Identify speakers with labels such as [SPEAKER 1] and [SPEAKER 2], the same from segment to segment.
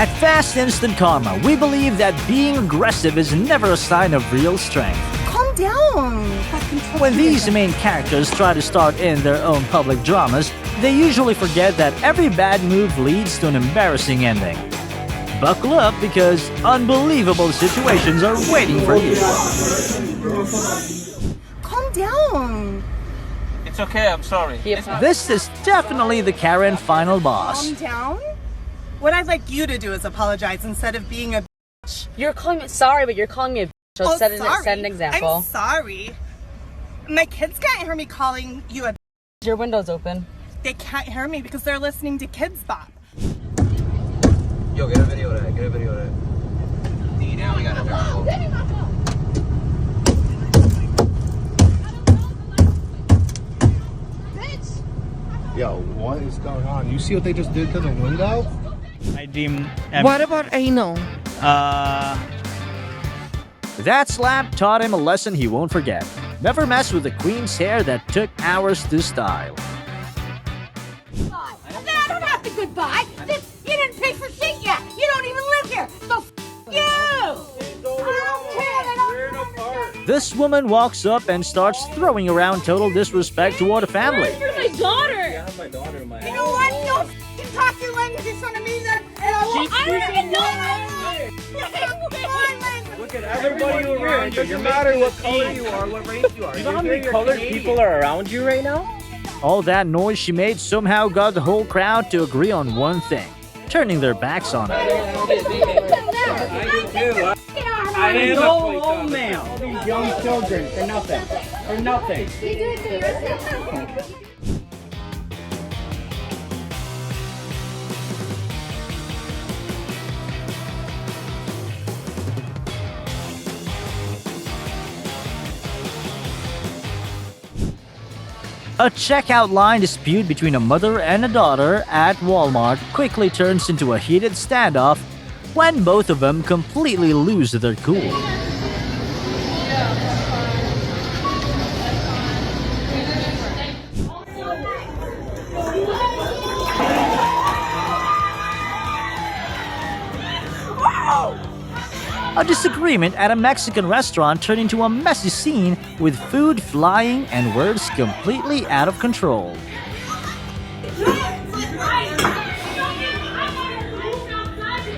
[SPEAKER 1] At Fast Instant Karma, we believe that being aggressive is never a sign of real strength.
[SPEAKER 2] Calm down.
[SPEAKER 1] When these main characters try to start in their own public dramas, they usually forget that every bad move leads to an embarrassing ending. Buckle up because unbelievable situations are waiting for you.
[SPEAKER 2] Calm down.
[SPEAKER 3] It's okay, I'm sorry.
[SPEAKER 1] This is definitely the Karen final boss.
[SPEAKER 2] Calm down? What I'd like you to do is apologize instead of being a bitch.
[SPEAKER 4] You're calling me sorry, but you're calling me a bitch. So set an example.
[SPEAKER 2] I'm sorry. My kids can't hear me calling you a bitch.
[SPEAKER 4] Your window's open.
[SPEAKER 2] They can't hear me because they're listening to Kids Bop.
[SPEAKER 3] Yo, get a video of that, get a video of that. Now we gotta turn it.
[SPEAKER 5] Yo, what is going on? You see what they just did to the window?
[SPEAKER 6] I deem.
[SPEAKER 7] What about anal?
[SPEAKER 1] That slap taught him a lesson he won't forget. Never mess with the queen's hair that took hours to style.
[SPEAKER 8] I don't have to goodbye. You didn't pay for shit yet. You don't even live here. So you.
[SPEAKER 1] This woman walks up and starts throwing around total disrespect toward a family.
[SPEAKER 4] You're my daughter.
[SPEAKER 3] Yeah, my daughter, my
[SPEAKER 8] You know what? Don't talk your language in front of me then. And I won't. I don't even know.
[SPEAKER 3] Look at everybody around you. It doesn't matter what color you are, what race you are.
[SPEAKER 6] You know how many colored people are around you right now?
[SPEAKER 1] All that noise she made somehow got the whole crowd to agree on one thing, turning their backs on her.
[SPEAKER 6] I am no old man. All these young children for nothing. For nothing.
[SPEAKER 1] A checkout line dispute between a mother and a daughter at Walmart quickly turns into a heated standoff when both of them completely lose their cool. A disagreement at a Mexican restaurant turned into a messy scene with food flying and words completely out of control.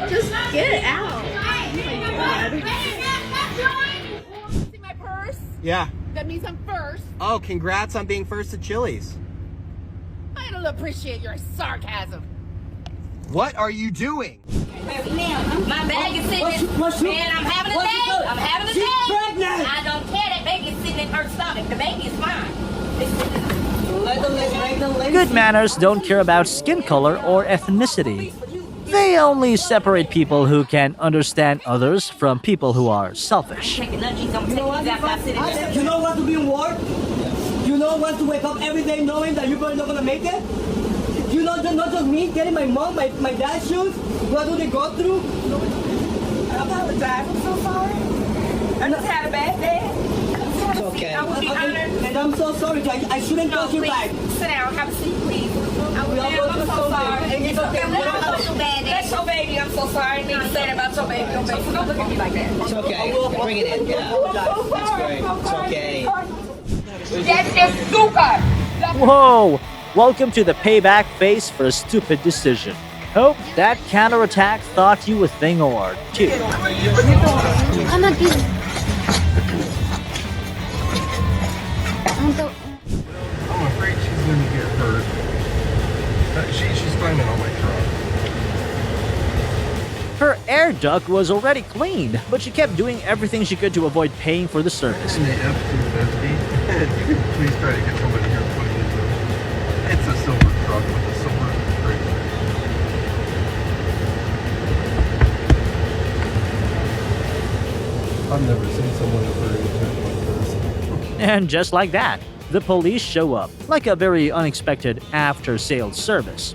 [SPEAKER 8] Just get it out.
[SPEAKER 9] See my purse?
[SPEAKER 3] Yeah.
[SPEAKER 9] That means I'm first.
[SPEAKER 3] Oh, congrats on being first at Chili's.
[SPEAKER 9] I don't appreciate your sarcasm.
[SPEAKER 3] What are you doing?
[SPEAKER 8] My bag is sitting. Man, I'm having a day. I'm having a day. I don't care. That baby is sitting in her stomach. The baby is fine.
[SPEAKER 1] Good manners don't care about skin color or ethnicity. They only separate people who can understand others from people who are selfish.
[SPEAKER 10] You know what to be in war? You know what to wake up every day knowing that you're probably not gonna make it? You know, not just me getting my mom, my dad's shoes. What do they go through?
[SPEAKER 2] I apologize. I'm so sorry. I just had a bad day.
[SPEAKER 10] It's okay.
[SPEAKER 2] I would be honored.
[SPEAKER 10] And I'm so sorry. I shouldn't touch your back.
[SPEAKER 2] Sit down. Have a seat, please. I'm so sorry.
[SPEAKER 10] It's okay.
[SPEAKER 2] That's your baby. I'm so sorry. I didn't mean to say that about your baby. Don't look at me like that.
[SPEAKER 10] It's okay. Bring it in. Yeah. It's great. It's okay.
[SPEAKER 2] That's just stupid.
[SPEAKER 1] Whoa! Welcome to the payback phase for a stupid decision. Hope that counterattack thought you a thing or two.
[SPEAKER 8] I'm not doing it.
[SPEAKER 5] I'm afraid she's gonna get hurt. She's climbing on my truck.
[SPEAKER 1] Her air duct was already cleaned, but she kept doing everything she could to avoid paying for the service.
[SPEAKER 5] And the F-250. If you could please try to get somebody here to put it in. It's a silver truck with a silver brake. I've never seen someone ever attempt like this.
[SPEAKER 1] And just like that, the police show up, like a very unexpected after-sales service.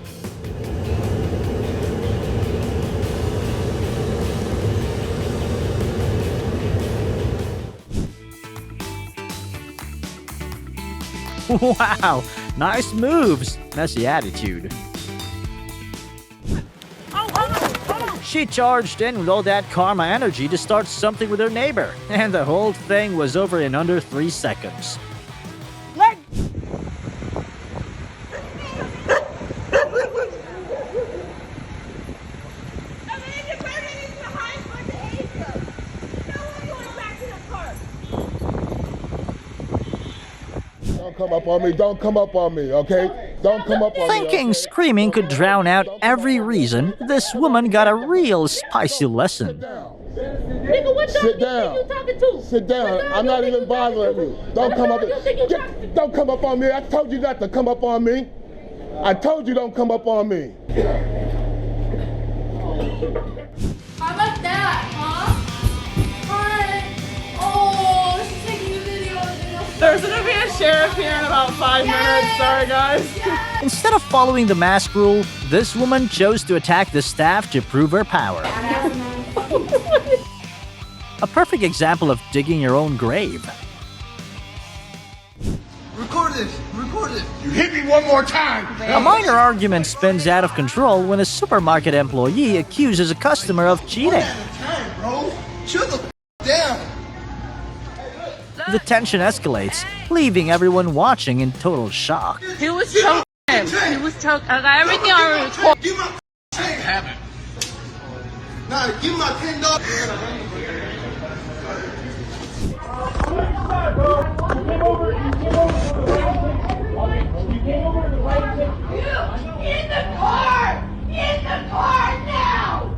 [SPEAKER 1] Wow, nice moves, messy attitude. She charged in with all that karma energy to start something with her neighbor, and the whole thing was over in under 3 seconds.
[SPEAKER 7] Don't come up on me, don't come up on me, okay? Don't come up on me.
[SPEAKER 1] Thinking screaming could drown out every reason, this woman got a real spicy lesson.
[SPEAKER 8] Nigga, what dog
[SPEAKER 7] Sit down.
[SPEAKER 8] you talking to?
[SPEAKER 7] Sit down. I'm not even bothering you. Don't come up. Don't come up on me. I told you not to come up on me. I told you don't come up on me.
[SPEAKER 8] How about that, huh? Hi. Oh, she's taking a video.
[SPEAKER 2] There's gonna be a sheriff here in about 5 minutes. Sorry, guys.
[SPEAKER 1] Instead of following the mask rule, this woman chose to attack the staff to prove her power. A perfect example of digging your own grave.
[SPEAKER 5] Record this. Record this. You hit me one more time.
[SPEAKER 1] A minor argument spins out of control when a supermarket employee accuses a customer of cheating.
[SPEAKER 5] Time, bro. Chill the down.
[SPEAKER 1] The tension escalates, leaving everyone watching in total shock.
[SPEAKER 2] He was choking. He was choking. I got everything on record.
[SPEAKER 5] Give my change. Have it. Nah, give me my $10.
[SPEAKER 8] In the car! In the car now!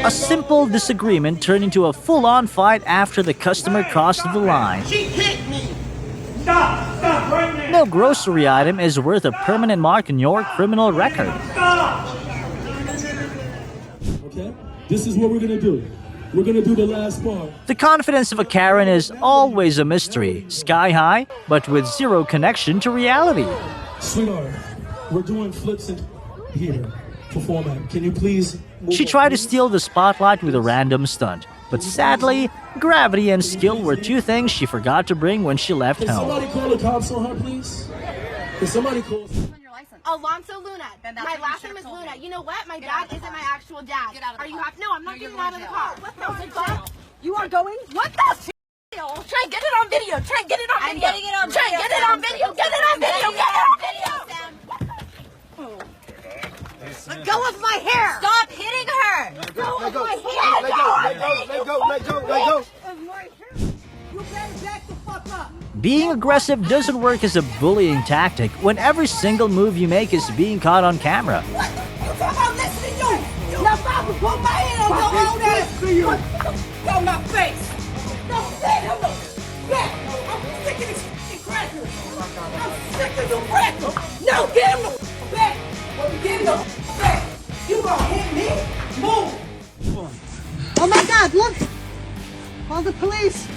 [SPEAKER 1] A simple disagreement turned into a full-on fight after the customer crossed the line.
[SPEAKER 10] She hit me.
[SPEAKER 6] Stop! Stop right now!
[SPEAKER 1] No grocery item is worth a permanent mark in your criminal record.
[SPEAKER 11] Okay? This is what we're gonna do. We're gonna do the last part.
[SPEAKER 1] The confidence of a Karen is always a mystery, sky high, but with zero connection to reality.
[SPEAKER 11] Sweetheart, we're doing flips in here for format. Can you please move
[SPEAKER 1] She tried to steal the spotlight with a random stunt, but sadly, gravity and skill were two things she forgot to bring when she left
[SPEAKER 11] Can
[SPEAKER 1] home.
[SPEAKER 11] somebody call the cops on her, please? Can somebody call...
[SPEAKER 9] Alonso Luna. My last name is Luna. You know what? My dad isn't my actual dad. Are you happy? No, I'm not getting out of the car. What the fuck? You are going? What the f***? Try and get it on video. Try and get it on video. I'm getting it on video. Try and get it on video. Get it on video. Get it on video. Let go of my hair. Stop hitting her. Let go of my hair.
[SPEAKER 5] Let go.
[SPEAKER 9] You better back the fuck up.
[SPEAKER 1] Being aggressive doesn't work as a bullying tactic when every single move you make is being caught on camera.
[SPEAKER 9] What? You talking about listening to you? Now stop and put my hand on your own ass. On my face. Don't say him no. Back. I'm sick of these f***ing crackers. I'm sick of you crackers. No, get him the back. Get him the back. You gonna hit me? Move.
[SPEAKER 10] Oh my God! Look. Call the police.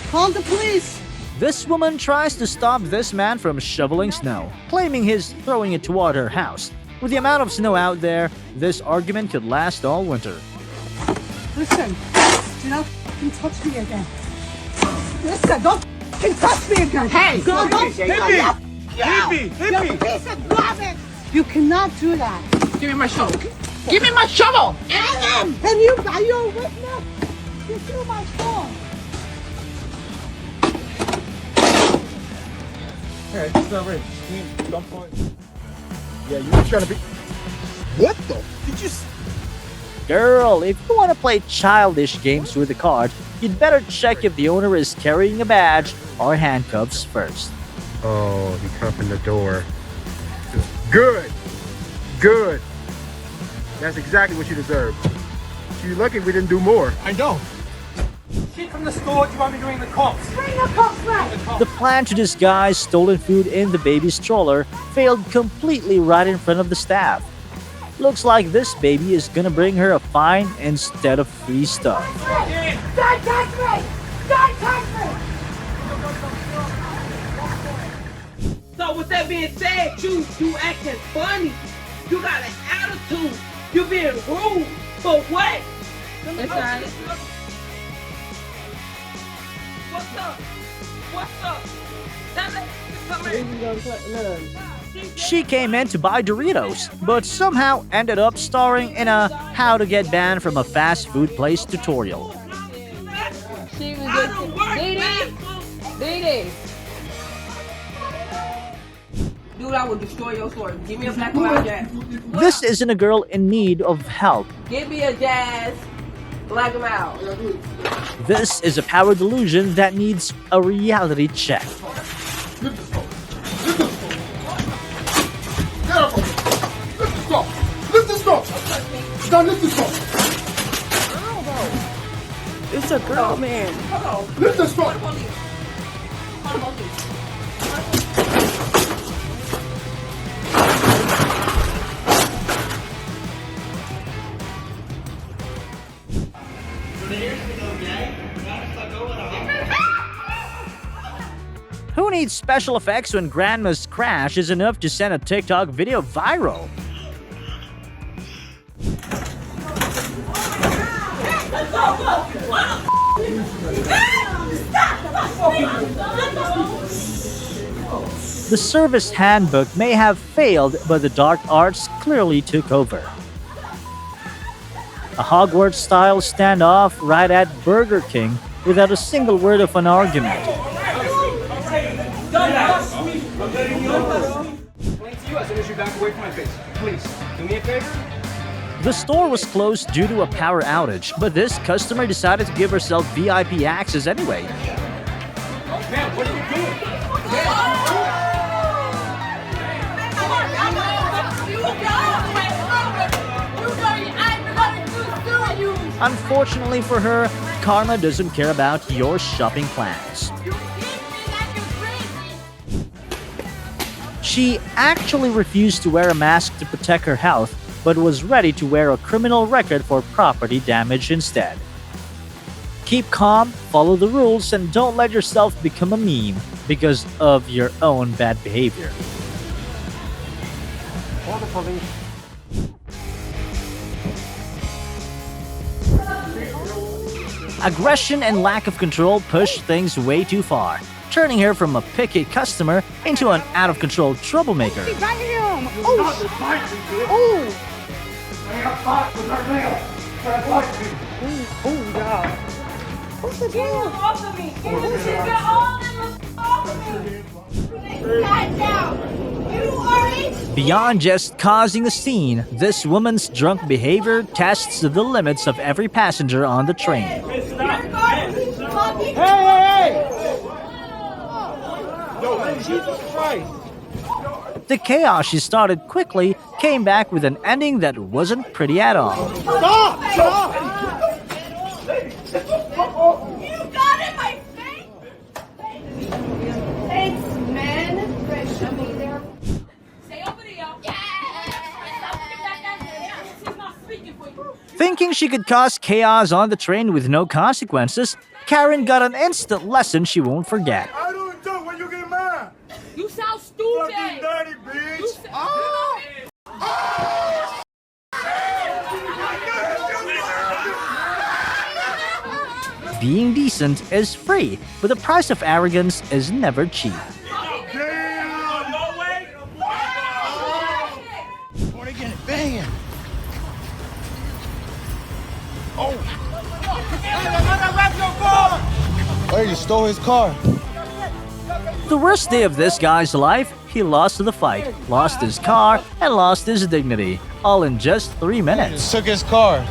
[SPEAKER 10] Call the police.
[SPEAKER 1] This woman tries to stop this man from shoveling snow, claiming he's throwing it toward her house. With the amount of snow out there, this argument could last all winter.
[SPEAKER 10] Listen, do not f***ing touch me again. Listen, don't f***ing touch me again. Hey, don't
[SPEAKER 5] Hit me.
[SPEAKER 10] You're a piece of garbage. You cannot do that.
[SPEAKER 2] Give me my shovel. Give me my shovel.
[SPEAKER 10] I am. And you, are you a witness? You threw my phone.
[SPEAKER 5] Hey, it's not right. Don't point. Yeah, you were trying to be... What the? Did you...
[SPEAKER 1] Girl, if you want to play childish games with the card, you'd better check if the owner is carrying a badge or handcuffs first.
[SPEAKER 7] Oh, he opened the door. Good. Good. That's exactly what you deserve. You're lucky we didn't do more.
[SPEAKER 5] I know. Shit from the store, you want me to ring the cops?
[SPEAKER 10] Bring the cops back.
[SPEAKER 1] The plan to disguise stolen food in the baby's stroller failed completely right in front of the staff. Looks like this baby is gonna bring her a fine instead of free stuff.
[SPEAKER 10] Don't touch me. Don't touch me.
[SPEAKER 2] So with that being said, you acting funny. You got an attitude. You being rude. For what? It's alright. What's up? What's up? That lady, come here.
[SPEAKER 1] She came in to buy Doritos, but somehow ended up starring in a how to get banned from a fast food place tutorial.
[SPEAKER 4] She was just Dee.
[SPEAKER 2] Dude, I will destroy your sword. Give me a black and white jazz.
[SPEAKER 1] This isn't a girl in need of help.
[SPEAKER 2] Give me a jazz. Black and out.
[SPEAKER 1] This is a power delusion that needs a reality check.
[SPEAKER 5] Lift this door! Stop, lift this door!
[SPEAKER 2] It's a girl, man.
[SPEAKER 5] Lift this door!
[SPEAKER 1] Who needs special effects when Grandma's crash is enough to send a TikTok video viral? The service handbook may have failed, but the dark arts clearly took over. A Hogwarts-style standoff right at Burger King without a single word of an argument. The store was closed due to a power outage, but this customer decided to give herself VIP access anyway.
[SPEAKER 5] Man, what are you doing?
[SPEAKER 1] Unfortunately for her, karma doesn't care about your shopping plans. She actually refused to wear a mask to protect her health, but was ready to wear a criminal record for property damage instead. Keep calm, follow the rules, and don't let yourself become a meme because of your own bad behavior.
[SPEAKER 7] Call the police.
[SPEAKER 1] Aggression and lack of control pushed things way too far, turning her from a picky customer into an out-of-control troublemaker.
[SPEAKER 9] He got him! Oh! Oh! Oh, God. What's the deal? Off of me! Get all them off of me! Got down! You are it!
[SPEAKER 1] Beyond just causing a scene, this woman's drunk behavior tests the limits of every passenger on the train.
[SPEAKER 9] Hey!
[SPEAKER 5] Yo, Jesus Christ!
[SPEAKER 1] The chaos she started quickly came back with an ending that wasn't pretty at all.
[SPEAKER 9] Stop! Stop! You got in my face! Thanks, man. Stay over there. She's not speaking for you.
[SPEAKER 1] Thinking she could cause chaos on the train with no consequences, Karen got an instant lesson she won't forget.
[SPEAKER 5] I don't do when you get mad!
[SPEAKER 2] You sound stupid.
[SPEAKER 5] Fucking dirty bitch!
[SPEAKER 1] Being decent is free, but the price of arrogance is never cheap.
[SPEAKER 5] Bang! Oh!
[SPEAKER 7] Oh, you stole his car.
[SPEAKER 1] The worst day of this guy's life, he lost the fight, lost his car, and lost his dignity, all in just 3 minutes.
[SPEAKER 7] Took his car.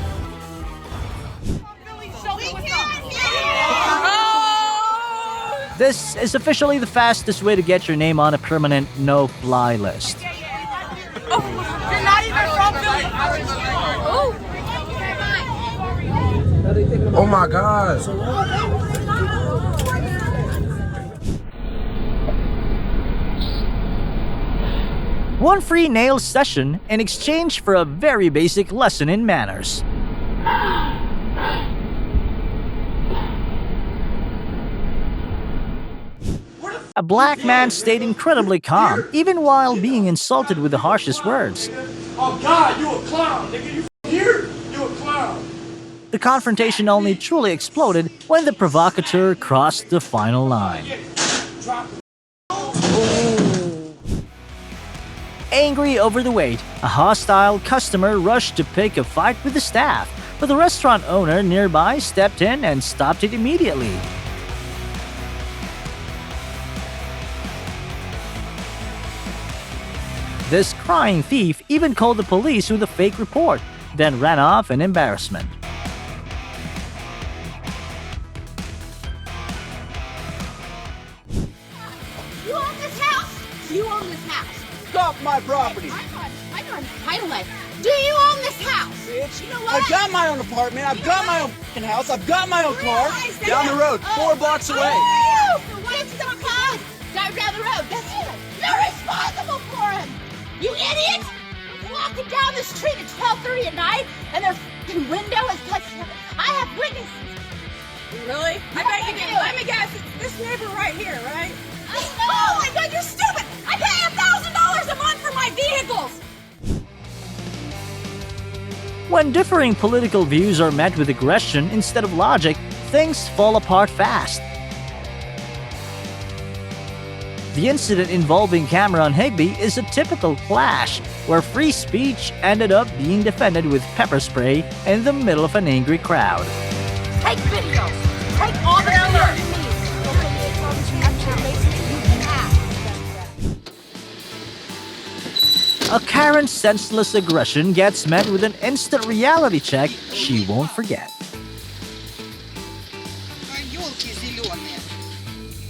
[SPEAKER 1] This is officially the fastest way to get your name on a permanent no-fly list.
[SPEAKER 3] Oh my God.
[SPEAKER 1] One free nail session in exchange for a very basic lesson in manners. A black man stayed incredibly calm, even while being insulted with the harshest words.
[SPEAKER 5] Oh God, you a clown, nigga! You here? You a clown!
[SPEAKER 1] The confrontation only truly exploded when the provocateur crossed the final line. Angry over the wait, a hostile customer rushed to pick a fight with the staff, but the restaurant owner nearby stepped in and stopped it immediately. This crying thief even called the police with a fake report, then ran off in embarrassment.
[SPEAKER 8] You own this house? You own this house.
[SPEAKER 3] Stop my property.
[SPEAKER 8] I got entitlement. Do you own this house?
[SPEAKER 3] Bitch,
[SPEAKER 8] You know what?
[SPEAKER 3] I got my own apartment. I've got my own f***ing house. I've got my own car.
[SPEAKER 8] Realize that-
[SPEAKER 3] Down the road, 4 blocks away.
[SPEAKER 8] Oh, get the fuck down the road. That's it. You're responsible for him. You idiot! Walking down the street at 12:30 at night, and their f***ing window is touched. I have witnesses.
[SPEAKER 12] Really? I bet you did. Let me guess. It's this neighbor right here, right?
[SPEAKER 8] Oh my God, you're stupid! I pay $1,000 a month for my vehicles.
[SPEAKER 1] When differing political views are met with aggression instead of logic, things fall apart fast. The incident involving Cameron Higby is a typical clash, where free speech ended up being defended with pepper spray in the middle of an angry crowd.
[SPEAKER 8] Take videos. Take all the videos you need.
[SPEAKER 1] A Karen's senseless aggression gets met with an instant reality check she won't forget.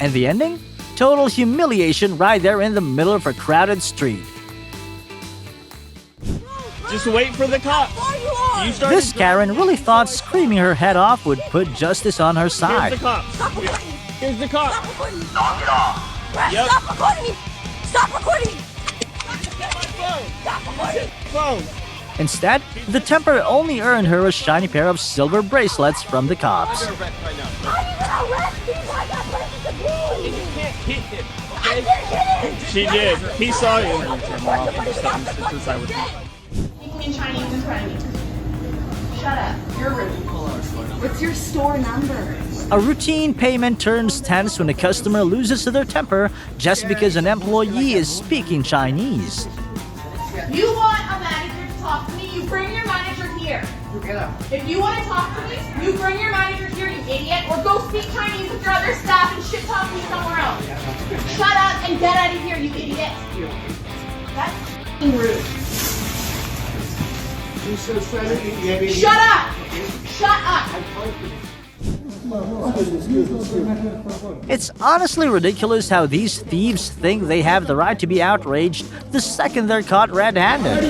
[SPEAKER 1] And the ending? Total humiliation right there in the middle of a crowded street.
[SPEAKER 6] Just wait for the cops. You started.
[SPEAKER 1] This Karen really thought screaming her head off would put justice on her
[SPEAKER 6] Here's
[SPEAKER 1] side.
[SPEAKER 6] the cops. Here's the cops.
[SPEAKER 8] Knock it off.
[SPEAKER 6] Yep.
[SPEAKER 8] Stop recording me. Stop recording me.
[SPEAKER 6] Phone.
[SPEAKER 1] Instead, the temper only earned her a shiny pair of silver bracelets from the cops.
[SPEAKER 8] How are you gonna arrest me? I got places to be.
[SPEAKER 6] You can't hit him.
[SPEAKER 8] I didn't hit him.
[SPEAKER 6] She did. He saw you.
[SPEAKER 12] Speaking in Chinese in front of me. Shut up. You're ridiculous. What's your store number?
[SPEAKER 1] A routine payment turns tense when a customer loses their temper just because an employee is speaking Chinese.
[SPEAKER 12] You want a manager to talk to me? You bring your manager here. If you want to talk to me, you bring your manager here, you idiot, or go speak Chinese with your other staff and shit talk me somewhere else. Shut up and get out of here, you idiot. That's f***ing rude. Shut up! Shut up!
[SPEAKER 1] It's honestly ridiculous how these thieves think they have the right to be outraged the second they're caught red-handed.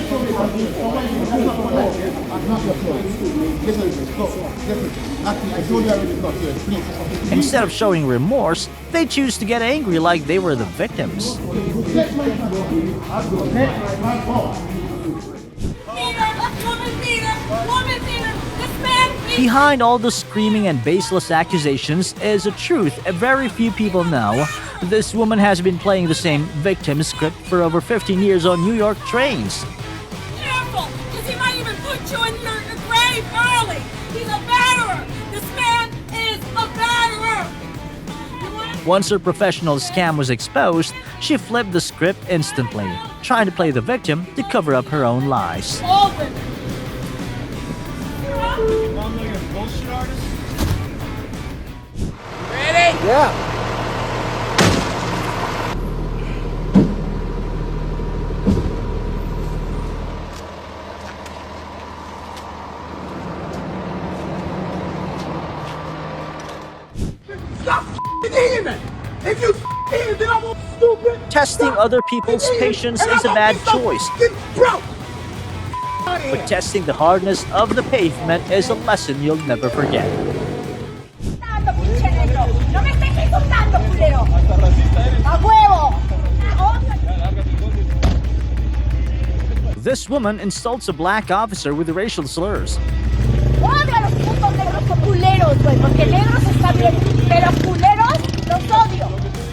[SPEAKER 1] Instead of showing remorse, they choose to get angry like they were the victims. Behind all the screaming and baseless accusations is a truth very few people know. This woman has been playing the same victim script for over 15 years on New York trains.
[SPEAKER 8] Careful, because he might even put you in your grave early. He's a batterer. This man is a batterer.
[SPEAKER 1] Once her professional scam was exposed, she flipped the script instantly, trying to play the victim to cover up her own lies.
[SPEAKER 3] Ready? Yeah.
[SPEAKER 9] Stop eating it! If you eat it, then I'm all stupid!
[SPEAKER 1] Testing other people's patience is a bad choice. But testing the hardness of the pavement is a lesson you'll never forget. This woman insults a black officer with racial slurs.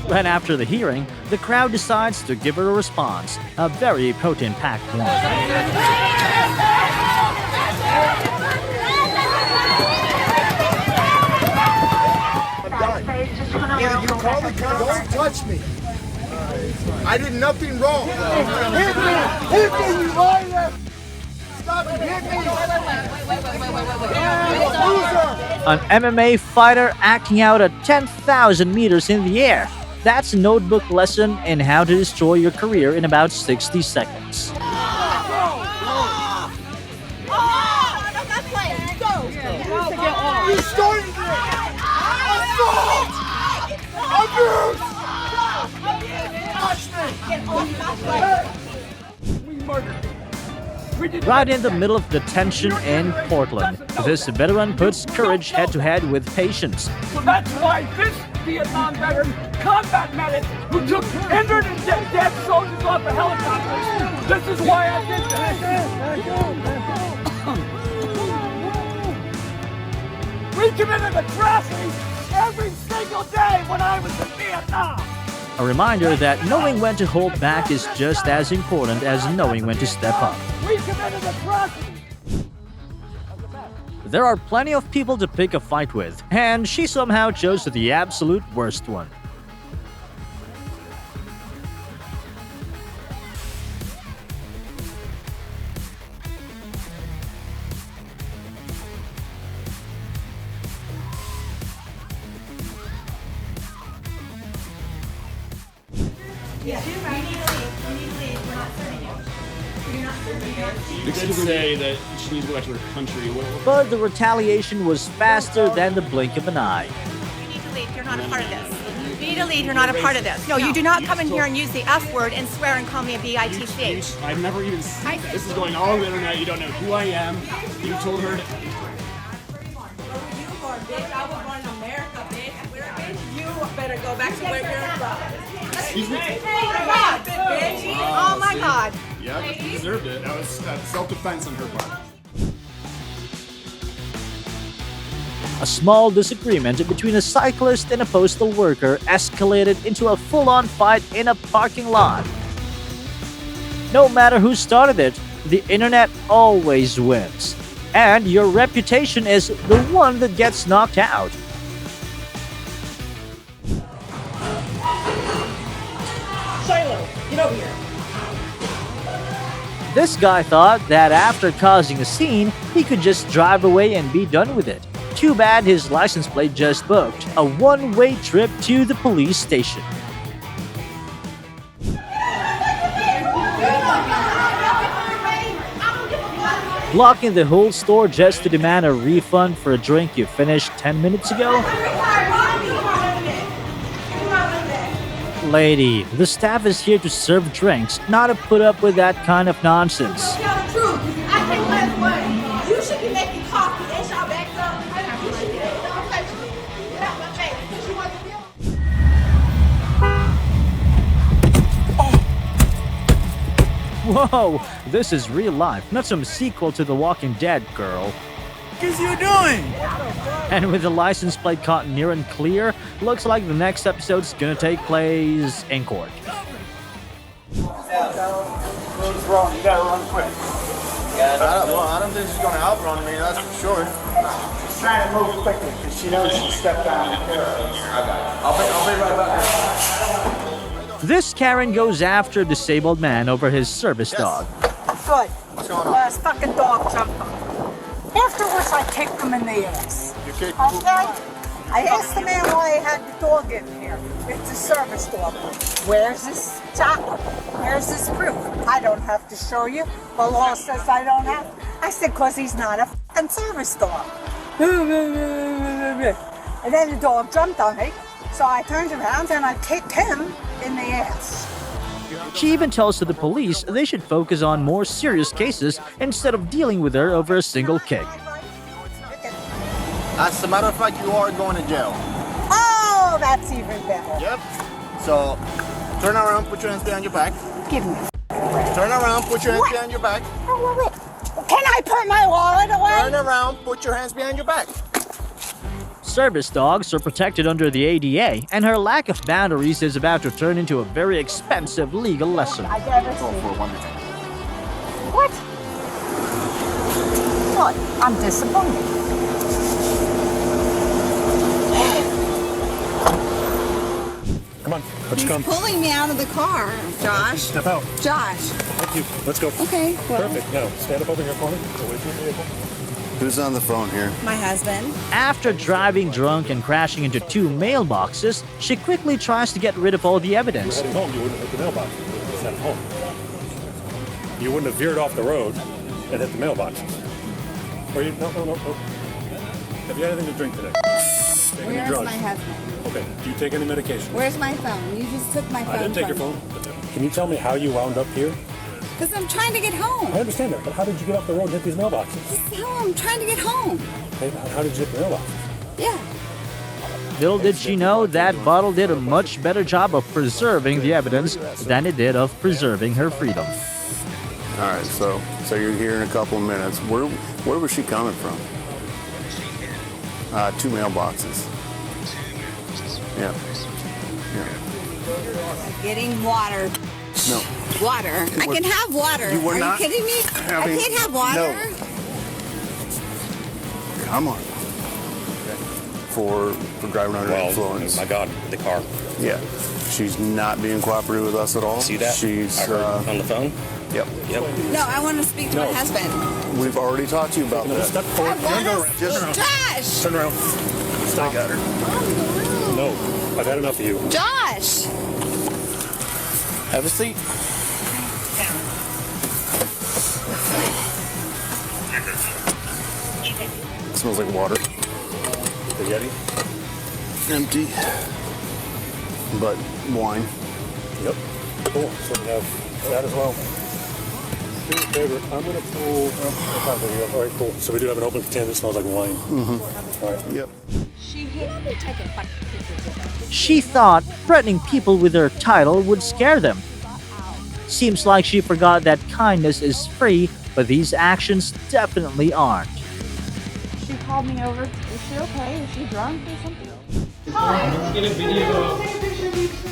[SPEAKER 1] Right after the hearing, the crowd decides to give her a response, a very potent-packed one.
[SPEAKER 9] You call the cops? Don't touch me.
[SPEAKER 7] I did nothing wrong. Hit me, you liar! Stop it, hit me!
[SPEAKER 1] An MMA fighter acting out at 10,000 meters in the air. That's a notebook lesson in how to destroy your career in about 60 seconds.
[SPEAKER 7] You started it! Assault! Abuse!
[SPEAKER 9] We murdered him.
[SPEAKER 1] Right in the middle of the tension in Portland, this veteran puts courage head-to-head with patience.
[SPEAKER 9] So that's why this Vietnam veteran combat medic who took injured and dead soldiers off the helicopters, this is why I did this. We committed atrocities every single day when I was in Vietnam.
[SPEAKER 1] A reminder that knowing when to hold back is just as important as knowing when to step up.
[SPEAKER 9] We committed atrocities.
[SPEAKER 1] There are plenty of people to pick a fight with, and she somehow chose the absolute worst one.
[SPEAKER 13] They did say that she needs to go back to her country.
[SPEAKER 1] But the retaliation was faster than the blink of an eye.
[SPEAKER 14] You need to leave. You're not a part of this. You need to leave. You're not a part of this. No, you do not come in here and use the F word and swear and call me a bitch.
[SPEAKER 13] I've never even seen that. This is going all over the internet. You don't know who I am. You told her to...
[SPEAKER 8] Bitch, I was born in America, bitch. You better go back to where you're from.
[SPEAKER 13] Excuse me?
[SPEAKER 14] Oh my God.
[SPEAKER 13] Yeah, she deserved it. That was self-defense on her part.
[SPEAKER 1] A small disagreement between a cyclist and a postal worker escalated into a full-on fight in a parking lot. No matter who started it, the internet always wins. And your reputation is the one that gets knocked out.
[SPEAKER 9] Shiloh, get over here.
[SPEAKER 1] This guy thought that after causing a scene, he could just drive away and be done with it. Too bad his license plate just booked a one-way trip to the police station. Blocking the whole store just to demand a refund for a drink you finished 10 minutes ago? Lady, the staff is here to serve drinks, not to put up with that kind of nonsense.
[SPEAKER 8] Tell the truth. I think less money. You should be making coffee. They shall back up. You should be get out my face. Because you want to be
[SPEAKER 1] Whoa, this is real life, not some sequel to The Walking Dead, girl.
[SPEAKER 9] What is you doing?
[SPEAKER 1] And with the license plate caught near and clear, looks like the next episode's gonna take place in court.
[SPEAKER 9] What's wrong? You gotta run quick.
[SPEAKER 7] I don't think she's going to outrun me, that's for sure.
[SPEAKER 9] She's trying to move quickly because she knows she stepped down the stairs.
[SPEAKER 3] I'll be right back.
[SPEAKER 1] This Karen goes after a disabled man over his service dog.
[SPEAKER 9] Good.
[SPEAKER 7] What's going on?
[SPEAKER 9] Last fucking dog jumped on me. Afterwards, I kicked him in the ass.
[SPEAKER 7] You kicked
[SPEAKER 9] Okay? I asked the man why he had the dog in here. It's a service dog. Where's his chocolate? Where's his proof? I don't have to show you. The law says I don't have to. I said, because he's not a fucking service dog. And then the dog jumped on me. So I turned around and I kicked him in the ass.
[SPEAKER 1] She even tells the police they should focus on more serious cases instead of dealing with her over a single kick.
[SPEAKER 7] As a matter of fact, you are going to jail.
[SPEAKER 9] Oh, that's even better.
[SPEAKER 7] Yep. So, turn around, put your hands behind your back.
[SPEAKER 9] Give me.
[SPEAKER 7] Turn around, put your hands behind your back.
[SPEAKER 9] Can I put my wallet away?
[SPEAKER 7] Turn around, put your hands behind your back.
[SPEAKER 1] Service dogs are protected under the ADA, and her lack of boundaries is about to turn into a very expensive legal lesson.
[SPEAKER 9] I got it. What? What? I'm disappointed.
[SPEAKER 7] Come on.
[SPEAKER 15] He's pulling me out of the car, Josh.
[SPEAKER 11] Step out.
[SPEAKER 15] Josh.
[SPEAKER 11] Thank you. Let's go.
[SPEAKER 15] Okay. Well.
[SPEAKER 11] Perfect. Now, stand up over your corner. Away from your vehicle.
[SPEAKER 3] Who's on the phone here?
[SPEAKER 15] My husband.
[SPEAKER 1] After driving drunk and crashing into 2 mailboxes, she quickly tries to get rid of all the evidence.
[SPEAKER 11] If you were heading home, you wouldn't hit the mailbox. It's at home. You wouldn't have veered off the road and hit the mailboxes. Or you, no. Have you had anything to drink today?
[SPEAKER 15] Where's my husband?
[SPEAKER 11] Okay. Do you take any medication?
[SPEAKER 15] Where's my phone? You just took my phone.
[SPEAKER 11] I didn't take your phone. Can you tell me how you wound up here?
[SPEAKER 15] Because I'm trying to get home.
[SPEAKER 11] I understand that, but how did you get off the road and hit these mailboxes?
[SPEAKER 15] I'm trying to get home.
[SPEAKER 11] Hey, how did you hit the mailboxes?
[SPEAKER 15] Yeah.
[SPEAKER 1] Little did she know that bottle did a much better job of preserving the evidence than it did of preserving her freedom.
[SPEAKER 3] All right, so you're here in a couple of minutes. Where was she coming from? 2 mailboxes. Yeah.
[SPEAKER 15] Getting water.
[SPEAKER 3] No.
[SPEAKER 15] Water. I can have water. Are you kidding me? I can't have water.
[SPEAKER 3] No. Come on. For driving under influence.
[SPEAKER 16] Oh my God, the car.
[SPEAKER 3] Yeah. She's not being cooperative with us at all.
[SPEAKER 16] See that?
[SPEAKER 3] She's
[SPEAKER 16] on the phone?
[SPEAKER 3] Yep.
[SPEAKER 15] No, I want to speak to my husband.
[SPEAKER 3] We've already talked to you about that.
[SPEAKER 11] Step forward.
[SPEAKER 15] Turn around. Josh!
[SPEAKER 11] Turn around. Stop. I got her. No, I've had enough of you.
[SPEAKER 15] Josh!
[SPEAKER 3] Have a seat. Smells like water.
[SPEAKER 11] The Yeti?
[SPEAKER 3] Empty. But wine.
[SPEAKER 11] Yep. Cool. So we have that as well. Do me a favor. I'm going to pull. All right, cool. So we do have an open container that smells like wine.
[SPEAKER 3] Mm-hmm.
[SPEAKER 11] All right.
[SPEAKER 3] Yep.
[SPEAKER 1] She thought threatening people with her title would scare them. Seems like she forgot that kindness is free, but these actions definitely aren't.
[SPEAKER 17] She called me over. Is she okay? Is she drunk or something?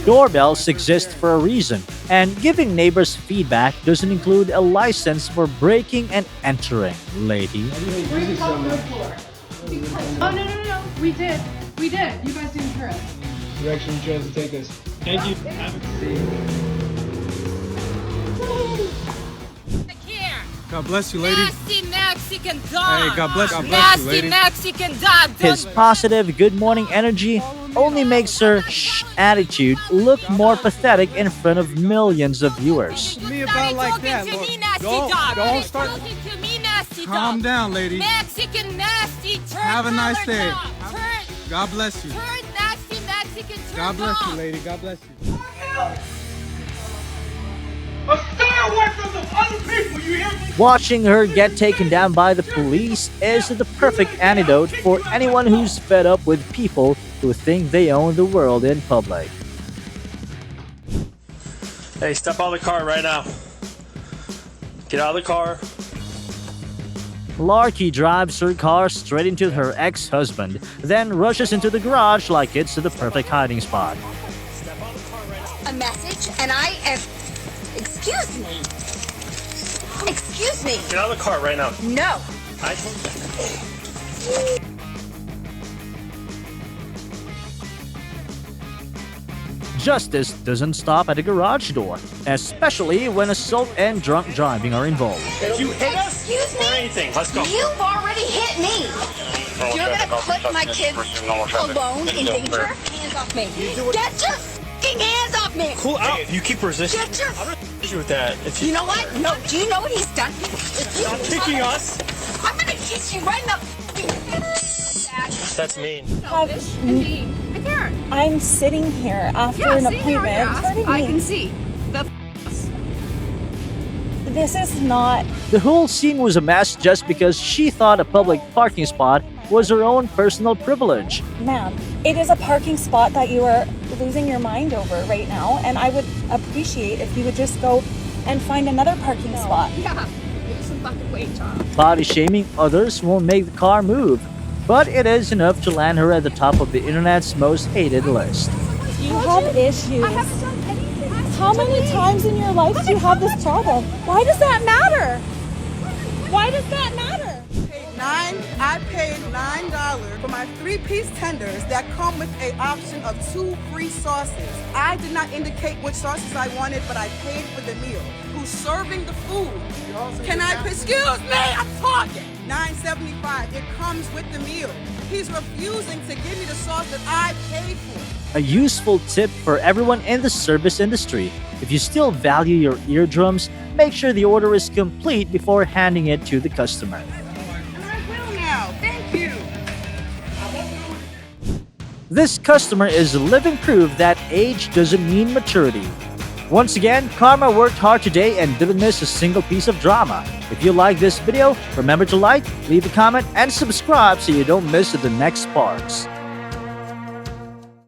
[SPEAKER 1] Doorbells exist for a reason, and giving neighbors feedback doesn't include a license for breaking and entering, lady.
[SPEAKER 17] Oh, no. We did. You guys didn't hear us.
[SPEAKER 18] Direction you chose to take us. Thank you. God bless you, lady.
[SPEAKER 19] Nasty Mexican dog.
[SPEAKER 18] Hey, God bless you, lady.
[SPEAKER 19] Nasty Mexican dog.
[SPEAKER 1] His positive, good morning energy only makes her shh attitude look more pathetic in front of millions of viewers.
[SPEAKER 18] Me about like that, Lord. Don't start.
[SPEAKER 19] To me, nasty
[SPEAKER 18] Calm
[SPEAKER 19] dog.
[SPEAKER 18] down, lady.
[SPEAKER 19] Mexican nasty.
[SPEAKER 18] Have a nice day. God bless you.
[SPEAKER 19] Turn nasty Mexican.
[SPEAKER 18] God bless you, lady. God bless you.
[SPEAKER 9] Stay away from the other people, you hear me?
[SPEAKER 1] Watching her get taken down by the police is the perfect antidote for anyone who's fed up with people who think they own the world in public.
[SPEAKER 13] Hey, step out of the car right now. Get out of the car.
[SPEAKER 1] Larky drives her car straight into her ex-husband, then rushes into the garage like it's the perfect hiding spot.
[SPEAKER 8] A message, and I am... Excuse me. Excuse me.
[SPEAKER 13] Get out of the car right now.
[SPEAKER 8] No.
[SPEAKER 13] I told you.
[SPEAKER 1] Justice doesn't stop at a garage door, especially when assault and drunk driving are involved.
[SPEAKER 13] Did you hit us?
[SPEAKER 8] Excuse me?
[SPEAKER 13] Or anything? Let's go.
[SPEAKER 8] You've already hit me. You're gonna put my kids alone in danger? Hands off me. Get your fucking hands off me.
[SPEAKER 13] Cool out. If you keep resisting,
[SPEAKER 8] Get your...
[SPEAKER 13] I'm gonna hit you with that. If
[SPEAKER 8] You know what? No. Do you know what he's done? If you
[SPEAKER 13] Stop kicking us.
[SPEAKER 8] I'm gonna kiss you right in the
[SPEAKER 13] That's mean.
[SPEAKER 17] I'm sitting here after an appointment.
[SPEAKER 14] I can see.
[SPEAKER 17] This is not.
[SPEAKER 1] The whole scene was a mess just because she thought a public parking spot was her own personal privilege.
[SPEAKER 17] Ma'am, it is a parking spot that you are losing your mind over right now, and I would appreciate if you would just go and find another parking spot.
[SPEAKER 14] Yeah. Lose some fucking weight, Tom.
[SPEAKER 1] Body shaming others won't make the car move, but it is enough to land her at the top of the internet's most hated list.
[SPEAKER 17] You have issues.
[SPEAKER 14] I haven't done anything.
[SPEAKER 17] How many times in your life do you have this problem? Why does that matter? Why does that matter?
[SPEAKER 15] I paid $9 for my
[SPEAKER 9] my 3-piece tenders that come with an option of 2 free sauces. I did not indicate which sauces I wanted, but I paid for the meal. Who's serving the food? Can I, excuse me, I'm talking. $9.75, it comes with the meal. He's refusing to give me the sauce that I paid for.
[SPEAKER 1] A useful tip for everyone in the service industry. If you still value your eardrums, make sure the order is complete before handing it to the customer.
[SPEAKER 9] And I will now, thank you.
[SPEAKER 1] This customer is living proof that age doesn't mean maturity. Once again, Karma worked hard today and didn't miss a single piece of drama. If you like this video, remember to like, leave a comment, and subscribe so you don't miss the next parts.